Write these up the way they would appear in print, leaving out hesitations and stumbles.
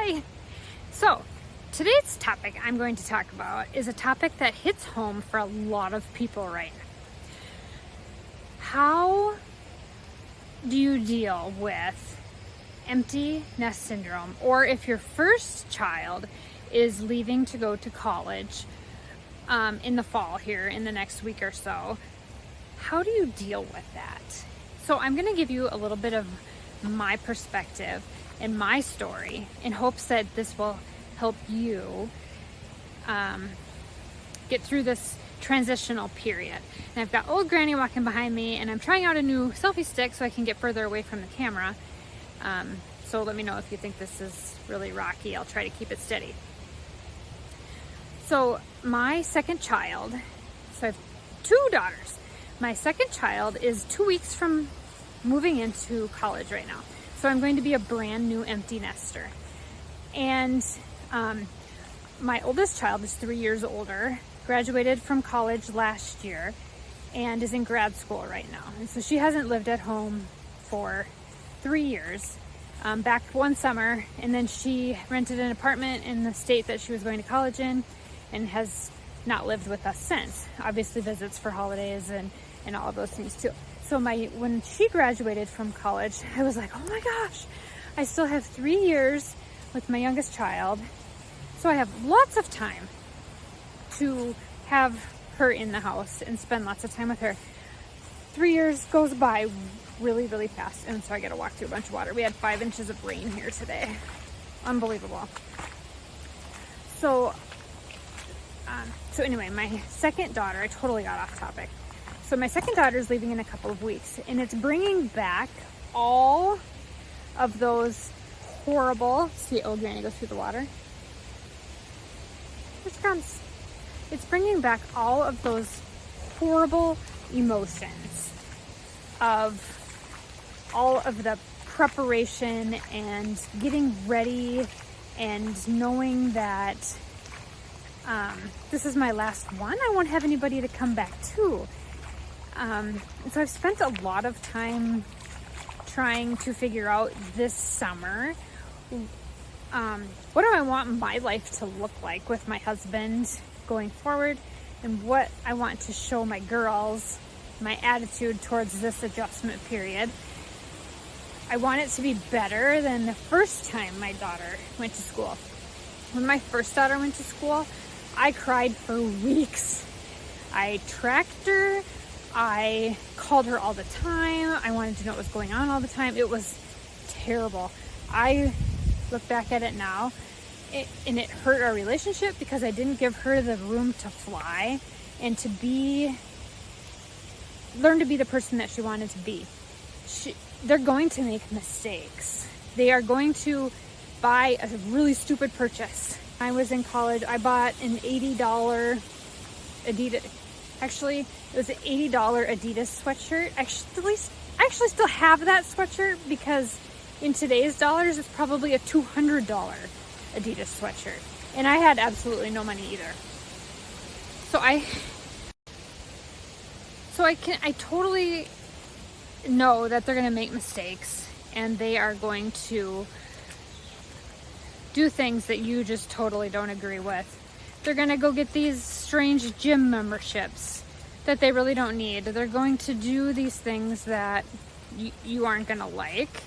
Hi! So, today's topic I'm going to talk about is a topic that hits home for a lot of people right now. How do you deal with empty nest syndrome, or if your first child is leaving to go to college in the fall here in the next week or so? How do you deal with that? So I'm going to give you a little bit of my perspective and my story in hopes that this will help you get through this transitional period. And I've got old granny walking behind me, and I'm trying out a new selfie stick so I can get further away from the camera. So let me know if you think this is really rocky. I'll try to keep it steady. So my second child, so I have two daughters. My second child is 2 weeks from moving into college right now. So I'm going to be a brand new empty nester. And my oldest child is 3 years older, graduated from college last year, and is in grad school right now. And so she hasn't lived at home for 3 years, back one summer, and then she rented an apartment in the state that she was going to college in and has not lived with us since. Obviously visits for holidays and all of those things too. So when she graduated from college, I was like, oh my gosh, I still have 3 years with my youngest child. So I have lots of time to have her in the house and spend lots of time with her. 3 years goes by really, really fast. And so I got to walk through a bunch of water. We had 5 inches of rain here today. Unbelievable. So anyway, my second daughter, I totally got off topic. So my second daughter is leaving in a couple of weeks, and it's bringing back all of those horrible, see old granny go through the water. Here she comes. It's bringing back all of those horrible emotions of all of the preparation and getting ready and knowing that this is my last one. I won't have anybody to come back to. So I've spent a lot of time trying to figure out this summer, what do I want my life to look like with my husband going forward, and what I want to show my girls, my attitude towards this adjustment period. I want it to be better than the first time my daughter went to school. When my first daughter went to school, I cried for weeks. I tracked her. I called her all the time. I wanted to know what was going on all the time. It was terrible. I look back at it now, and it hurt our relationship because I didn't give her the room to fly and to learn to be the person that she wanted to be. They're going to make mistakes. They are going to buy a really stupid purchase. I was in college. I bought an $80 Adidas. Actually, it was an $80 Adidas sweatshirt. I actually still have that sweatshirt because in today's dollars, it's probably a $200 Adidas sweatshirt. And I had absolutely no money either. So I totally know that they're going to make mistakes, and they are going to do things that you just totally don't agree with. They're going to go get these strange gym memberships that they really don't need. They're going to do these things that you aren't going to like.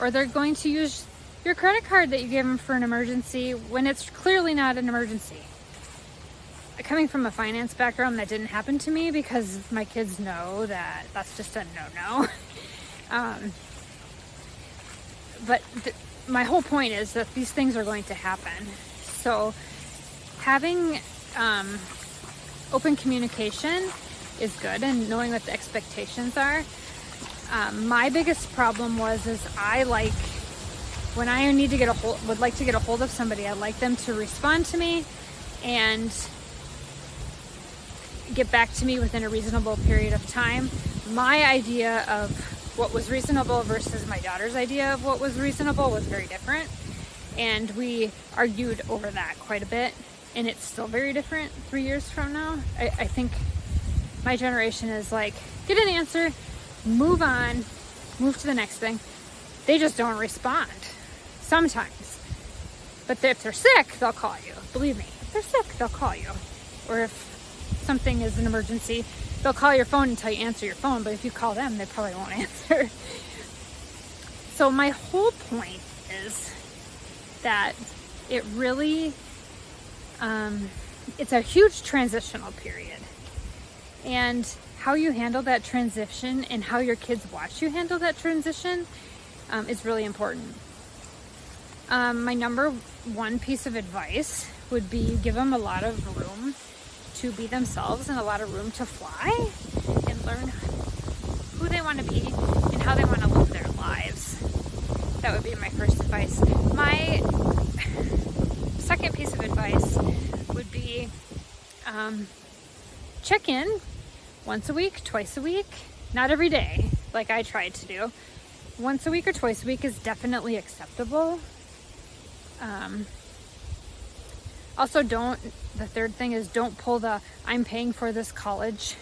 Or they're going to use your credit card that you gave them for an emergency when it's clearly not an emergency. Coming from a finance background, that didn't happen to me because my kids know that that's just a no-no. But my whole point is that these things are going to happen. So having open communication is good, and knowing what the expectations are. My biggest problem is I like, when I would like to get a hold of somebody, I'd like them to respond to me and get back to me within a reasonable period of time. My idea of what was reasonable versus my daughter's idea of what was reasonable was very different, and we argued over that quite a bit, and it's still very different 3 years from now. I think my generation is like, get an answer, move on, move to the next thing. They just don't respond sometimes. But if they're sick, they'll call you. Believe me, if they're sick, they'll call you. Or if something is an emergency, they'll call your phone until you answer your phone. But if you call them, they probably won't answer. So my whole point is that it really, it's a huge transitional period. And how you handle that transition and how your kids watch you handle that transition is really important. My number one piece of advice would be give them a lot of room to be themselves and a lot of room to fly and learn who they want to be and how they want to live their lives. That would be my first advice. My second piece of advice would be check in once a week, twice a week, not every day like I tried to do. Once a week or twice a week is definitely acceptable. Also, the third thing is don't pull the I'm paying for this college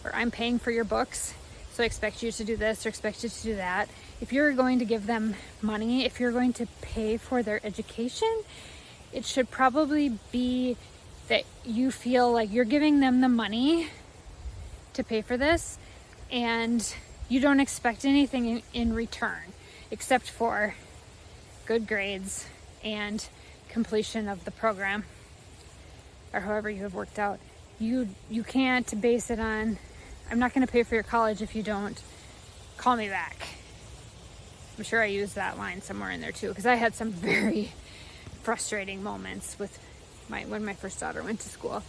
or I'm paying for your books, so I expect you to do this or expect you to do that. If you're going to give them money, if you're going to pay for their education, it should probably be that you feel like you're giving them the money to pay for this and you don't expect anything in return except for good grades and completion of the program or however you have worked out. You can't base it on, I'm not going to pay for your college if you don't call me back. I'm sure I used that line somewhere in there too, because I had some very frustrating moments with when my first daughter went to school.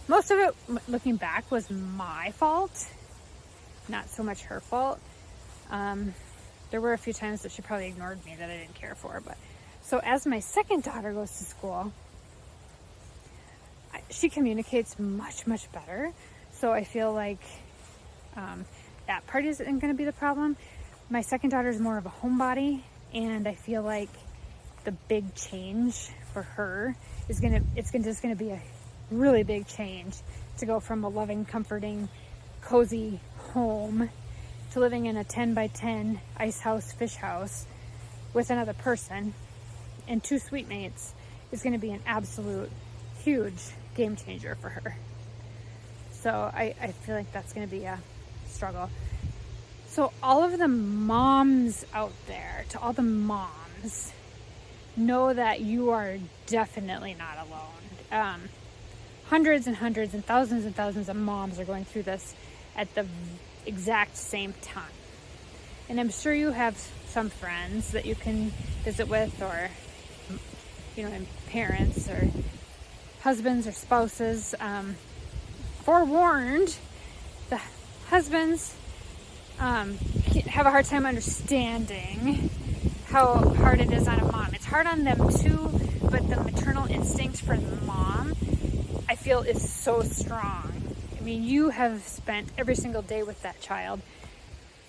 Most of it, looking back, was my fault, not so much her fault. There were a few times that she probably ignored me that I didn't care for. But so as my second daughter goes to school, she communicates much, much better. So I feel like that part isn't going to be the problem. My second daughter is more of a homebody, and I feel like the big change for her is just going to be a really big change to go from a loving, comforting, cozy home to living in a 10 by 10 ice house, fish house with another person and 2 suite mates is going to be an absolute huge game changer for her. So I feel like that's going to be a struggle. So all of the moms out there, to all the moms, know that you are definitely not alone. Hundreds and hundreds and thousands of moms are going through this at the exact same time. And I'm sure you have some friends that you can visit with, or parents or husbands or spouses. Forewarned, the husbands have a hard time understanding how hard it is on a mom. It's hard on them too, but the maternal instinct for the mom, I feel, is so strong. I mean, you have spent every single day with that child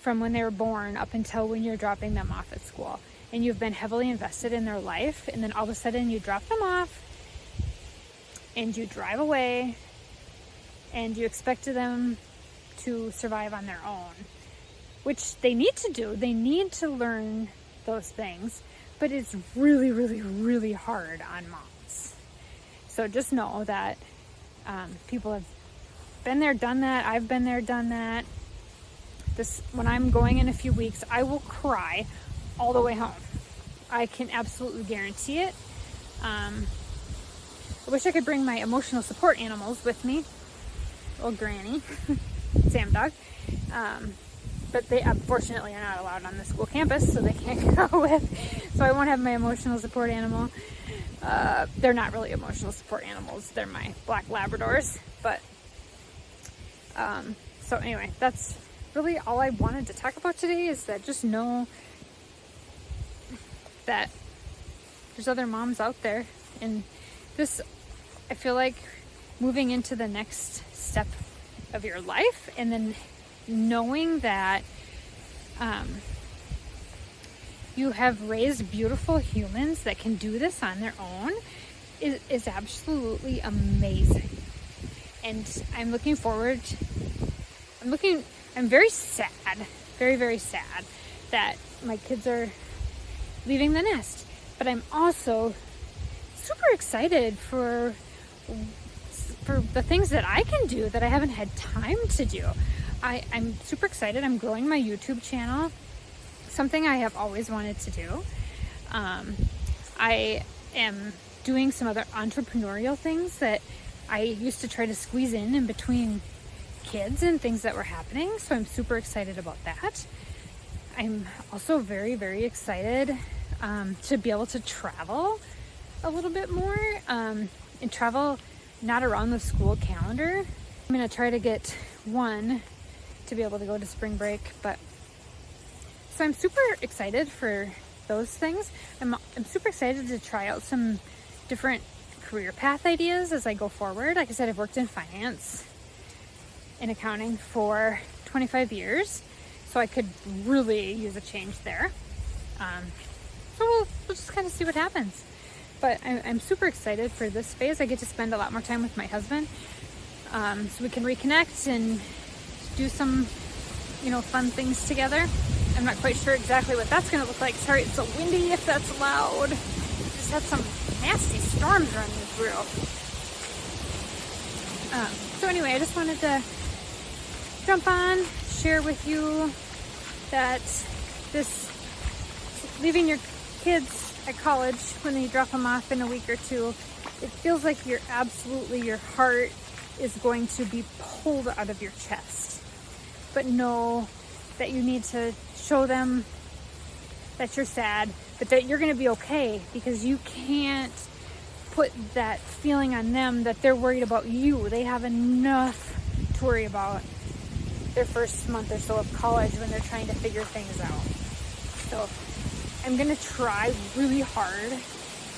from when they were born up until when you're dropping them off at school. And you've been heavily invested in their life, and then all of a sudden you drop them off and you drive away and you expect them to survive on their own, which they need to do. They need to learn those things, but it's really, really, really hard on moms. So just know that people have been there, done that. I've been there, done that. When I'm going in a few weeks, I will cry all the way home. I can absolutely guarantee it. I wish I could bring my emotional support animals with me. Old Granny, Sam Dog. But they unfortunately are not allowed on the school campus, so they can't go with. So I won't have my emotional support animal. They're not really emotional support animals. They're my black Labradors. But so anyway, that's really all I wanted to talk about today, is that just know that there's other moms out there. And this, I feel like, moving into the next step of your life, and then knowing that you have raised beautiful humans that can do this on their own is absolutely amazing. And I'm looking forward I'm very sad, very, very sad that my kids are leaving the nest. But I'm also super excited for the things that I can do that I haven't had time to do. I'm super excited. I'm growing my YouTube channel, something I have always wanted to do. I am doing some other entrepreneurial things that I used to try to squeeze in between kids and things that were happening. So I'm super excited about that. I'm also very, very excited to be able to travel a little bit more and travel not around the school calendar. I'm going to try to get one to be able to go to spring break, but so I'm super excited for those things. I'm super excited to try out some different career path ideas as I go forward. Like I said, I've worked in finance and accounting for 25 years, so I could really use a change there. So we'll just kind of see what happens. But I'm super excited for this phase. I get to spend a lot more time with my husband, so we can reconnect and do some, fun things together. I'm not quite sure exactly what that's going to look like. Sorry, it's so windy if that's loud. Just had some nasty storms running through. So anyway, I just wanted to jump on, share with you that this leaving your kids at college when you drop them off in a week or two, it feels like your heart is going to be pulled out of your chest. But know that you need to show them that you're sad, but that you're going to be okay, because you can't put that feeling on them that they're worried about you. They have enough to worry about their first month or so of college when they're trying to figure things out. So I'm going to try really hard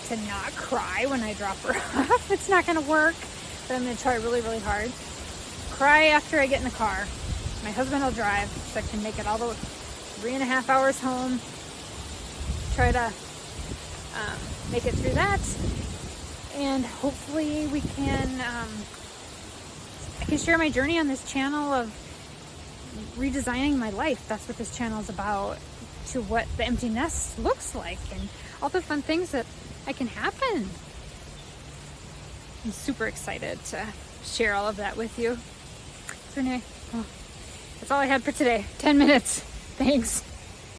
to not cry when I drop her off. It's not going to work, but I'm going to try really, really hard. Cry after I get in the car. My husband will drive, so I can make it all the 3.5 hours home. Try to make it through that, and hopefully we can. I can share my journey on this channel of redesigning my life. That's what this channel is about. To what the empty nest looks like and all the fun things that can happen. I'm super excited to share all of that with you. So anyway, that's all I had for today. 10 minutes. Thanks.